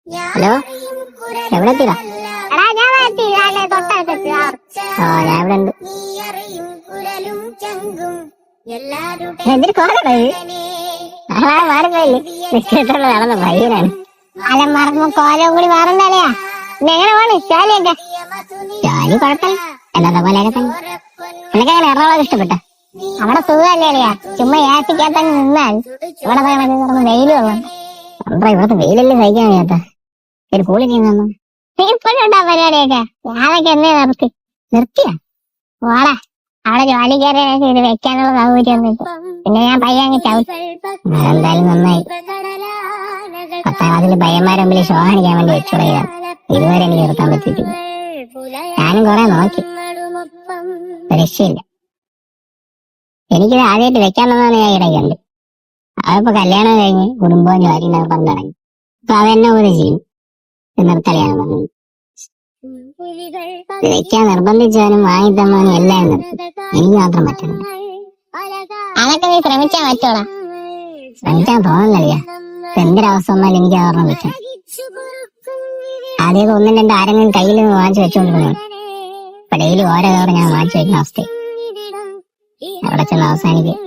Hello, എവിടെ എത്തിയടാ? ഞാൻ ഇവിടെ ഉണ്ട്. എന്തിനു കോലടാ ഇത്? മാറിപ്പോയില്ലേ? നിശ്ചയത്തോടെ നടന്ന പയ്യനാണ്. അല്ല മറന്നു കോലവും കൂടി മാറണ്ടല്ലയാ. പിന്നെ എങ്ങനെ പോണ് ചാലിയൊക്കെ? ചാലി കുഴപ്പമില്ല, അല്ലാതെ പോലെയൊക്കെ തന്നെ. നിനക്കെങ്ങനെ എറണാകുളം ഇഷ്ടപ്പെട്ട? അവിടെ സുഖമല്ലേ അല്ലയാ? ചുമ്മാ ഏസിക്കകത്തങ്ങ് നിന്നാൽ ഇവിടെ കിടന്ന് വെയില് കൊള്ളണം. ഇവിടുത്തെ വെയിലല്ലേ സഹിക്കാൻ വയ്യാത്ത. ഒരു കൂളി നീന്നു ഇപ്പോഴും ഉണ്ടാ പരിപാടിയൊക്കെ. ഞാനൊക്കെ എന്നേ നിർത്തിയാ ഓളെ അവിടെ ജോലി കയറിയൊക്കെ ഇത് വെക്കാനുള്ള സൗകര്യമൊന്നും ഇല്ല. പിന്നെ ഞാൻ പയ്യങ്ങ് ചവിട്ടി. എന്തായാലും നന്നായി. 10ാം ക്ലാസ്സിൽ പയ്യന്മാരെ മുമ്പിൽ ഷോ കാണിക്കാൻ വേണ്ടി വെച്ചുടയാണ്. ഇതുവരെ എനിക്ക് നിർത്താൻ പറ്റിയിട്ടില്ല. ഞാനും കുറെ നോക്കി, രക്ഷയില്ല. എനിക്കിത് ആദ്യമായിട്ട് വെക്കാനുള്ളതാണ് ഞാൻ ഇടയ്ക്ക് കണ്ട്. അതിപ്പോ കല്യാണം കഴിഞ്ഞ് കുടുംബവും ജോലി എന്നൊക്കെ പറഞ്ഞു തുടങ്ങി. അപ്പൊ അതെന്നെ പോലെ ചെയ്യും. നിർത്തലയാണ് പറഞ്ഞത്. വെക്കാൻ നിർബന്ധിച്ചവനും വാങ്ങിത്തന്നവനും എല്ലാം നിർത്തി. എനിക്ക് മാത്രം പറ്റണം. അതൊക്കെ നീ ശ്രമിച്ചാൽ പറ്റോളാ. ശ്രമിക്കാൻ തോന്നുന്നില്ല. എന്തൊരവസ്ഥ വന്നാലും എനിക്ക് ഓർമ്മ പറ്റണം. ആദ്യമൊക്കെ 1-2 ആരെങ്കിലും കയ്യിൽ നിന്ന് വാങ്ങിച്ചു വെച്ചോണ്ടിരുന്നു. ഇപ്പൊ ഡെയിലി ഓരോ കവർ ഞാൻ വാങ്ങിച്ചു വെക്കുന്ന അവസ്ഥ. അവിടെ ചെന്ന് അവസാനിക്കും.